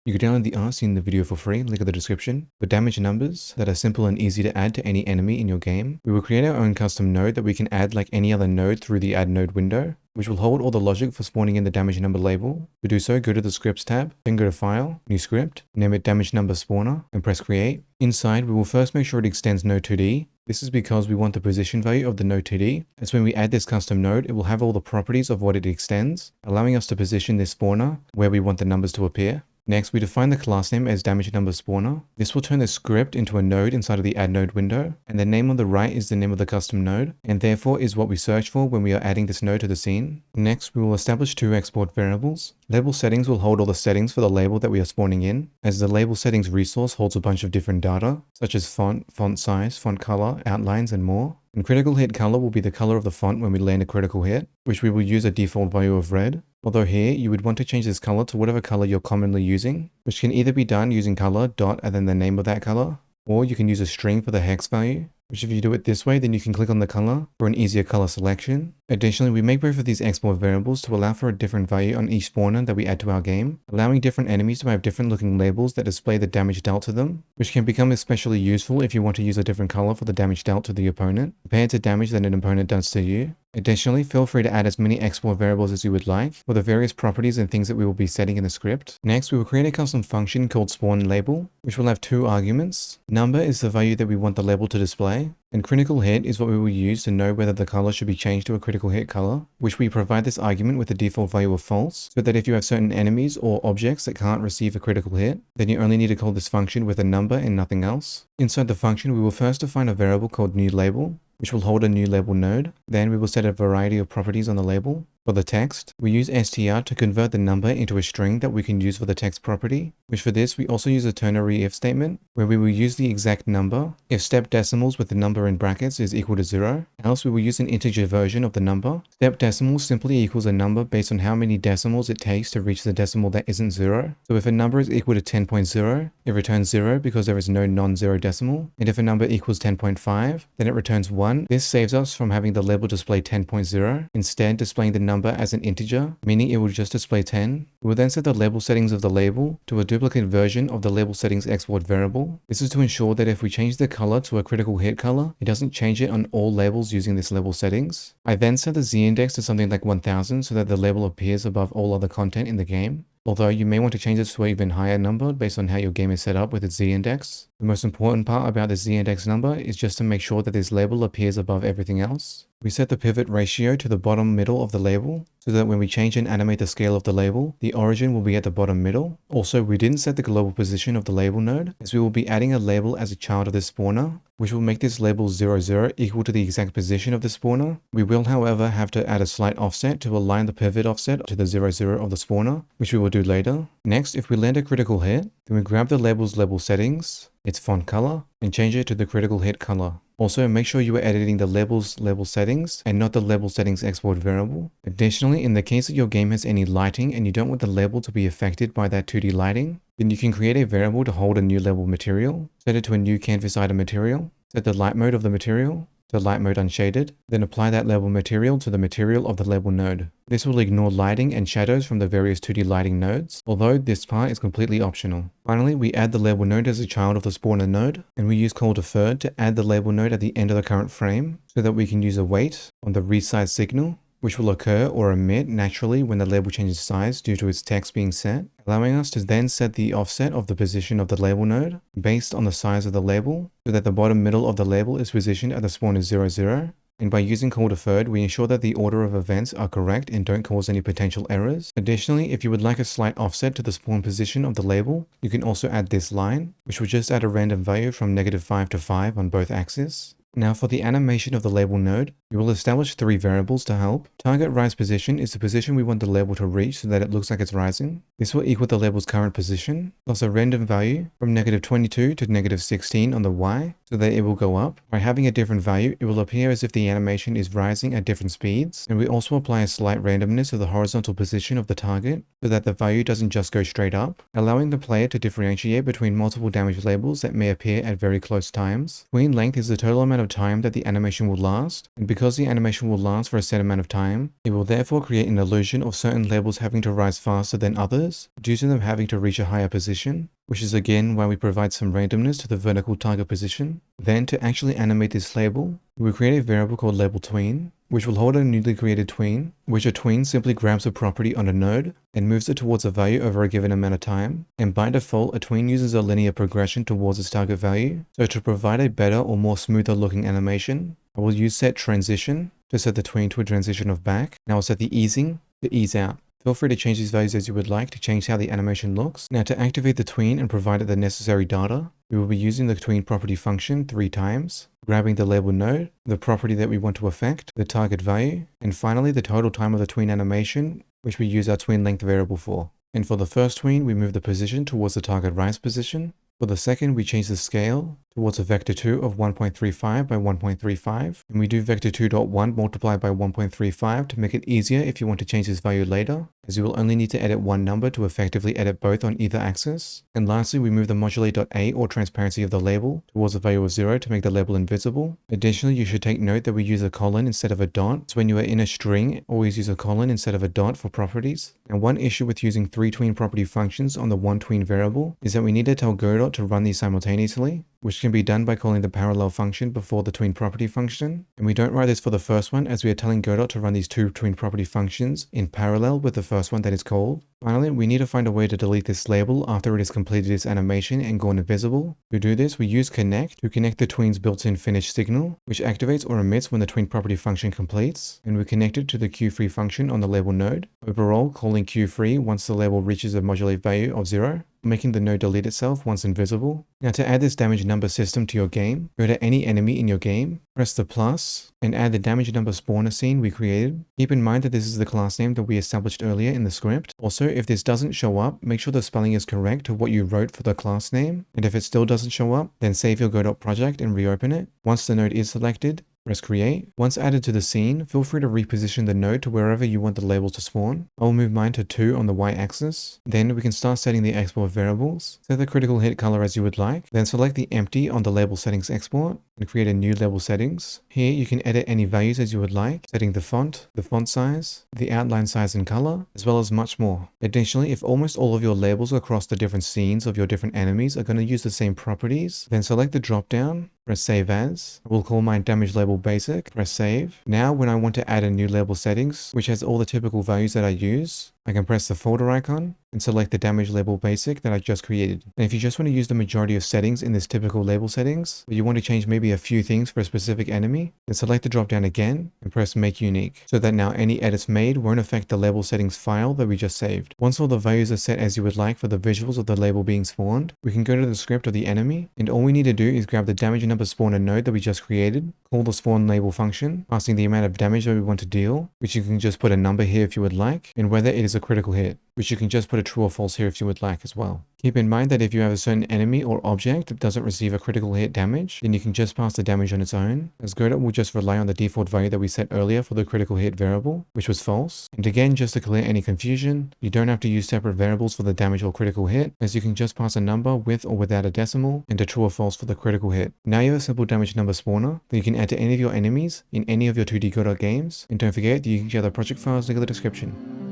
You can download the art seen in the video for free, link in the description. For damage numbers that are simple and easy to add to any enemy in your game, we will create our own custom node that we can add like any other node through the add node window, which will hold all the logic for spawning in the damage number label. To do so, go to the scripts tab, then go to file, new script, name it damage number spawner, and press create. Inside, we will first make sure it extends node 2D. This is because we want the position value of the node 2D, as when we add this custom node, it will have all the properties of what it extends, allowing us to position this spawner where we want the numbers to appear. Next, we define the class name as damage number spawner. This will turn the script into a node inside of the add node window, and the name on the right is the name of the custom node, and therefore is what we search for when we are adding this node to the scene. Next, we will establish two export variables. Label settings will hold all the settings for the label that we are spawning in, as the label settings resource holds a bunch of different data, such as font, font size, font color, outlines, and more. And critical hit color will be the color of the font when we land a critical hit, which we will use a default value of red. Although here, you would want to change this color to whatever color you're commonly using, which can either be done using color dot and then the name of that color, or you can use a string for the hex value, which if you do it this way, then you can click on the color for an easier color selection. Additionally, we make both of these export variables to allow for a different value on each spawner that we add to our game, allowing different enemies to have different looking labels that display the damage dealt to them, which can become especially useful if you want to use a different color for the damage dealt to the opponent, compared to damage that an opponent does to you. Additionally, feel free to add as many export variables as you would like for the various properties and things that we will be setting in the script. Next, we will create a custom function called spawn label, which will have two arguments. Number is the value that we want the label to display, and critical hit is what we will use to know whether the color should be changed to a critical hit color, which we provide this argument with the default value of false, so that if you have certain enemies or objects that can't receive a critical hit, then you only need to call this function with a number and nothing else. Inside the function, we will first define a variable called new label, which will hold a new label node. Then we will set a variety of properties on the label. For the text, we use str to convert the number into a string that we can use for the text property, which for this we also use a ternary if statement, where we will use the exact number if step decimals with the number in brackets is equal to 0, else we will use an integer version of the number. Step decimals simply equals a number based on how many decimals it takes to reach the decimal that isn't 0. So if a number is equal to 10.0, it returns 0 because there is no non-zero decimal, and if a number equals 10.5, then it returns 1. This saves us from having the label display 10.0, instead displaying the number as an integer, meaning it will just display 10. We will then set the label settings of the label to a duplicate version of the label settings export variable. This is to ensure that if we change the color to a critical hit color, it doesn't change it on all labels using this label settings. I then set the z-index to something like 1000 so that the label appears above all other content in the game. Although you may want to change this to an even higher number based on how your game is set up with its z-index. The most important part about the z-index number is just to make sure that this label appears above everything else. We set the pivot ratio to the bottom middle of the label, so that when we change and animate the scale of the label, the origin will be at the bottom middle. Also, we didn't set the global position of the label node, as we will be adding a label as a child of this spawner, which will make this label 00 equal to the exact position of the spawner. We will, however, have to add a slight offset to align the pivot offset to the 00 of the spawner, which we will do later. Next, if we land a critical hit, then we grab the label's label settings, its font color, and change it to the critical hit color. Also, make sure you are editing the label's label settings and not the label settings export variable. Additionally, in the case that your game has any lighting and you don't want the label to be affected by that 2D lighting, then you can create a variable to hold a new label material, set it to a new canvas item material, set the light mode of the material to light mode unshaded, then apply that label material to the material of the label node. This will ignore lighting and shadows from the various 2D lighting nodes, although this part is completely optional. Finally, we add the label node as a child of the spawner node, and we use call deferred to add the label node at the end of the current frame, so that we can use a wait on the resize signal, which will occur or emit naturally when the label changes size due to its text being set, allowing us to then set the offset of the position of the label node based on the size of the label, so that the bottom middle of the label is positioned at the spawner 00. And by using call deferred, we ensure that the order of events are correct and don't cause any potential errors. Additionally, if you would like a slight offset to the spawn position of the label, you can also add this line, which will just add a random value from -5 to 5 on both axes. Now for the animation of the label node, we will establish 3 variables to help. Target rise position is the position we want the label to reach so that it looks like it's rising. This will equal the label's current position, plus a random value from -22 to -16 on the Y, so that it will go up. By having a different value, it will appear as if the animation is rising at different speeds. And we also apply a slight randomness to the horizontal position of the target so that the value doesn't just go straight up, allowing the player to differentiate between multiple damage labels that may appear at very close times. Tween length is the total amount of time that the animation will last, and because the animation will last for a set amount of time, it will therefore create an illusion of certain labels having to rise faster than others due to them having to reach a higher position, which is again why we provide some randomness to the vertical target position. Then, to actually animate this label, we create a variable called label tween, which will hold a newly created tween, which a tween simply grabs a property on a node and moves it towards a value over a given amount of time. And by default, a tween uses a linear progression towards its target value. So to provide a better or more smoother looking animation, I will use set transition to set the tween to a transition of back. Now I'll set the easing to ease out. Feel free to change these values as you would like to change how the animation looks. Now to activate the tween and provide it the necessary data, we will be using the tween property function 3 times, grabbing the label node, the property that we want to affect, the target value, and finally the total time of the tween animation, which we use our tween length variable for. And for the first tween, we move the position towards the target rise position. For the second, we change the scale towards a vector 2 of 1.35 by 1.35, and we do vector 2.1 multiplied by 1.35 to make it easier if you want to change this value later, as you will only need to edit one number to effectively edit both on either axis. And lastly, we move the modulate.a or transparency of the label towards a value of 0 to make the label invisible. Additionally, you should take note that we use a colon instead of a dot, so when you are in a string, always use a colon instead of a dot for properties. And one issue with using 3 tween property functions on the one tween variable is that we need to tell Godot to run these simultaneously, which can be done by calling the parallel function before the tween property function. And we don't write this for the first one, as we are telling Godot to run these 2 tween property functions in parallel with the first one that is called. Finally, we need to find a way to delete this label after it has completed its animation and gone invisible. To do this, we use connect to connect the tween's built-in finish signal, which activates or emits when the tween property function completes, and we connect it to the queue_free function on the label node. Overall, calling queue_free once the label reaches a modulate value of 0, making the node delete itself once invisible. Now to add this damage number system to your game, go to any enemy in your game, press the plus, and add the damage number spawner scene we created. Keep in mind that this is the class name that we established earlier in the script. Also, if this doesn't show up, make sure the spelling is correct to what you wrote for the class name. And if it still doesn't show up, then save your Godot project and reopen it. Once the node is selected, press create. Once added to the scene, feel free to reposition the node to wherever you want the label to spawn. I will move mine to 2 on the y-axis. Then we can start setting the export variables. Set the critical hit color as you would like. Then select the empty on the label settings export and create a new label settings. Here you can edit any values as you would like, setting the font size, the outline size and color, as well as much more. Additionally, if almost all of your labels across the different scenes of your different enemies are going to use the same properties, then select the drop down, press save as. I will call my damage label basic, press save. Now when I want to add a new label settings, which has all the typical values that I use, I can press the folder icon and select the damage label basic that I just created. And if you just want to use the majority of settings in this typical label settings, but you want to change maybe a few things for a specific enemy, then select the drop down again and press make unique, so that now any edits made won't affect the label settings file that we just saved. Once all the values are set as you would like for the visuals of the label being spawned, we can go to the script of the enemy, and all we need to do is grab the damage number spawner node that we just created, call the spawn label function, passing the amount of damage that we want to deal, which you can just put a number here if you would like, and whether it is a critical hit, which you can just put a true or false here if you would like as well. Keep in mind that if you have a certain enemy or object that doesn't receive a critical hit damage, then you can just pass the damage on its own, as Godot will just rely on the default value that we set earlier for the critical hit variable, which was false. And again, just to clear any confusion, you don't have to use separate variables for the damage or critical hit, as you can just pass a number with or without a decimal, and a true or false for the critical hit. Now you have a simple damage number spawner that you can add to any of your enemies in any of your 2D Godot games, and don't forget that you can share the project files linked in the description.